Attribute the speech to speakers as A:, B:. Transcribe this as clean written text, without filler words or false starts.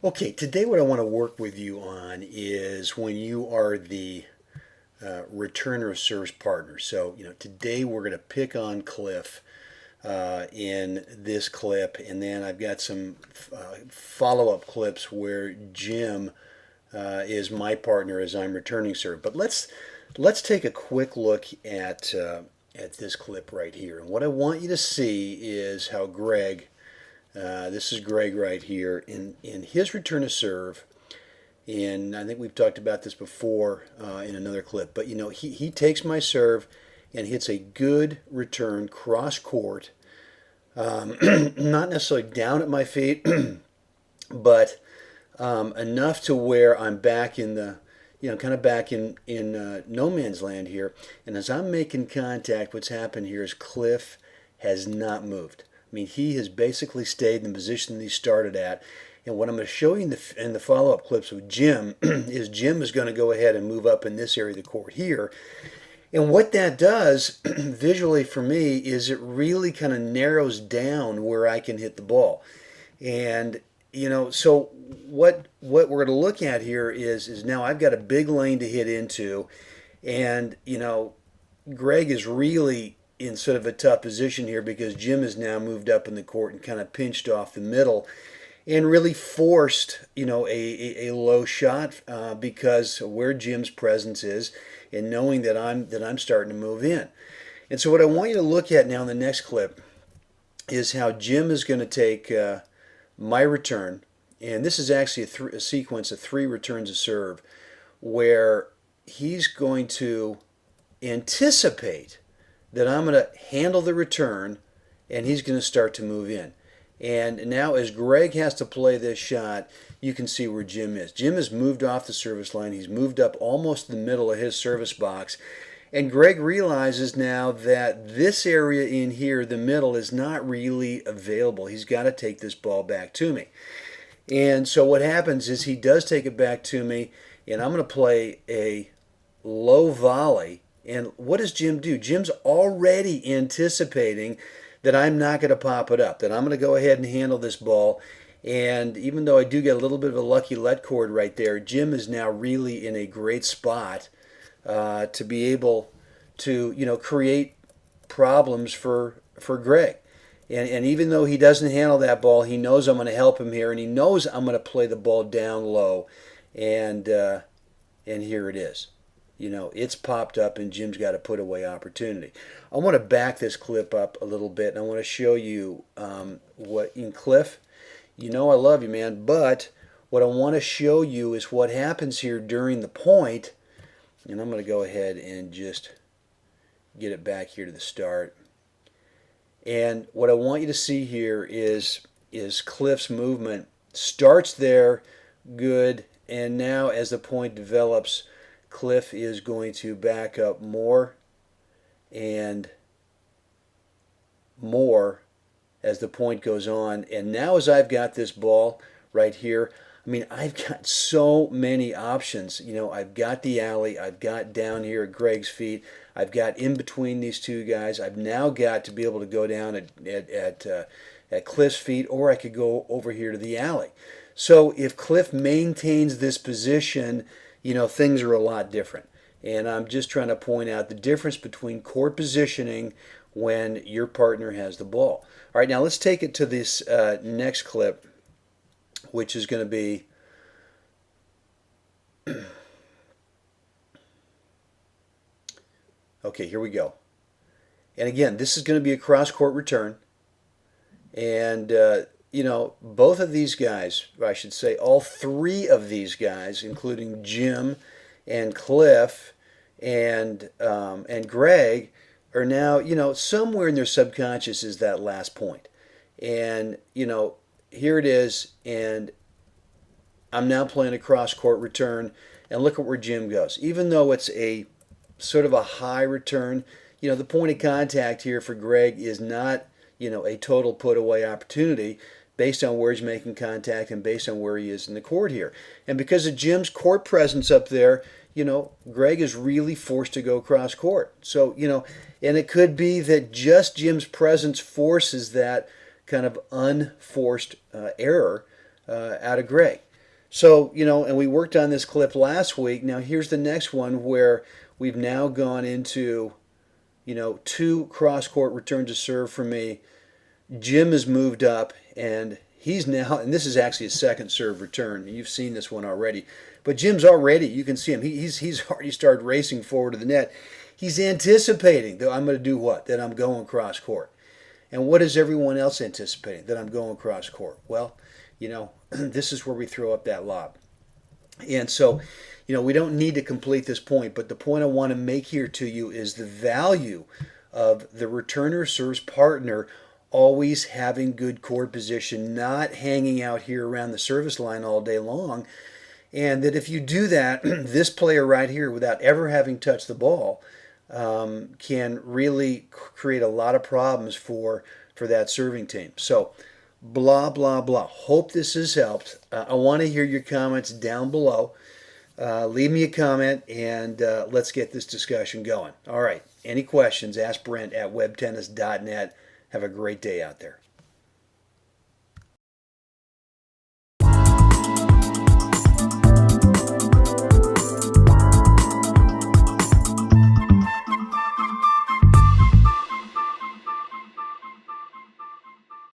A: Okay, today what I want to work with you on is when you are the returner of service partner. So, today we're going to pick on Cliff in this clip, and then I've got some follow-up clips where Jim is my partner as I'm returning serve. But let's take a quick look at this clip right here. And what I want you to see is how Greg. This is Greg right here in his return to serve, and I think we've talked about this before in another clip, but he takes my serve and hits a good return cross court, not necessarily down at my feet, but enough to where I'm back in the kind of back in no man's land here. And as I'm making contact, what's happened here is Cliff has not moved. I mean, he has basically stayed in the position that he started at. And what I'm going to show you in the follow-up clips with Jim is Jim is going to go ahead and move up in this area of the court here. And what that does visually for me is it really kind of narrows down where I can hit the ball. And, so what we're going to look at here is now I've got a big lane to hit into. And, Greg is really in sort of a tough position here because Jim has now moved up in the court and kind of pinched off the middle and really forced a low shot because of where Jim's presence is and knowing that I'm starting to move in. And so what I want you to look at now in the next clip is how Jim is going to take my return, and this is actually a sequence of 3 returns of serve where he's going to anticipate that I'm going to handle the return and he's going to start to move in. And now as Greg has to play this shot, you can see where Jim is. Jim has moved off the service line. He's moved up almost the middle of his service box. And Greg realizes now that this area in here, the middle, is not really available. He's got to take this ball back to me. And so what happens is he does take it back to me, and I'm going to play a low volley. And what does Jim do? Jim's already anticipating that I'm not going to pop it up, that I'm going to go ahead and handle this ball. And even though I do get a little bit of a lucky let cord right there, Jim is now really in a great spot to be able to, create problems for Greg. And even though he doesn't handle that ball, he knows I'm going to help him here, and he knows I'm going to play the ball down low. And here it is. It's popped up and Jim's got a put away opportunity. I want to back this clip up a little bit and I want to show you what in Cliff, I love you, man, but what I want to show you is what happens here during the point, and I'm going to go ahead and just get it back here to the start. And what I want you to see here is Cliff's movement starts there, good, and now as the point develops, Cliff is going to back up more and more as the point goes on. And now as I've got this ball right here, I've got so many options. I've got the alley, I've got down here at Greg's feet, I've got in between these two guys. I've now got to be able to go down at Cliff's feet, or I could go over here to the alley. So if Cliff maintains this position, things are a lot different. And I'm just trying to point out the difference between court positioning when your partner has the ball. All right, now let's take it to this next clip, which is going to be okay, here we go. And again, this is going to be a cross-court return. And both of these guys, I should say all three of these guys, including Jim and Cliff and Greg, are now, somewhere in their subconscious is that last point. And, here it is, and I'm now playing a cross-court return, and look at where Jim goes. Even though it's a sort of a high return, the point of contact here for Greg is not, a total put-away opportunity based on where he's making contact and based on where he is in the court here. And because of Jim's court presence up there, Greg is really forced to go cross court. So, and it could be that just Jim's presence forces that kind of unforced error out of Greg. So, and we worked on this clip last week. Now, here's the next one where we've now gone into, 2 cross-court returns to serve for me. Jim has moved up, and he's now, and this is actually a second serve return. You've seen this one already. But Jim's already, you can see him, he's already started racing forward to the net. He's anticipating that I'm going to do what? That I'm going cross court. And what is everyone else anticipating? That I'm going cross court. Well, this is where we throw up that lob. And so, we don't need to complete this point, but the point I want to make here to you is the value of the returner serves partner always having good court position, not hanging out here around the service line all day long. And that if you do that, this player right here, without ever having touched the ball, can really create a lot of problems for that serving team. So, blah, blah, blah. Hope this has helped. I want to hear your comments down below. Leave me a comment, and let's get this discussion going. All right. Any questions, ask Brent at webtennis.net. Have a great day out there.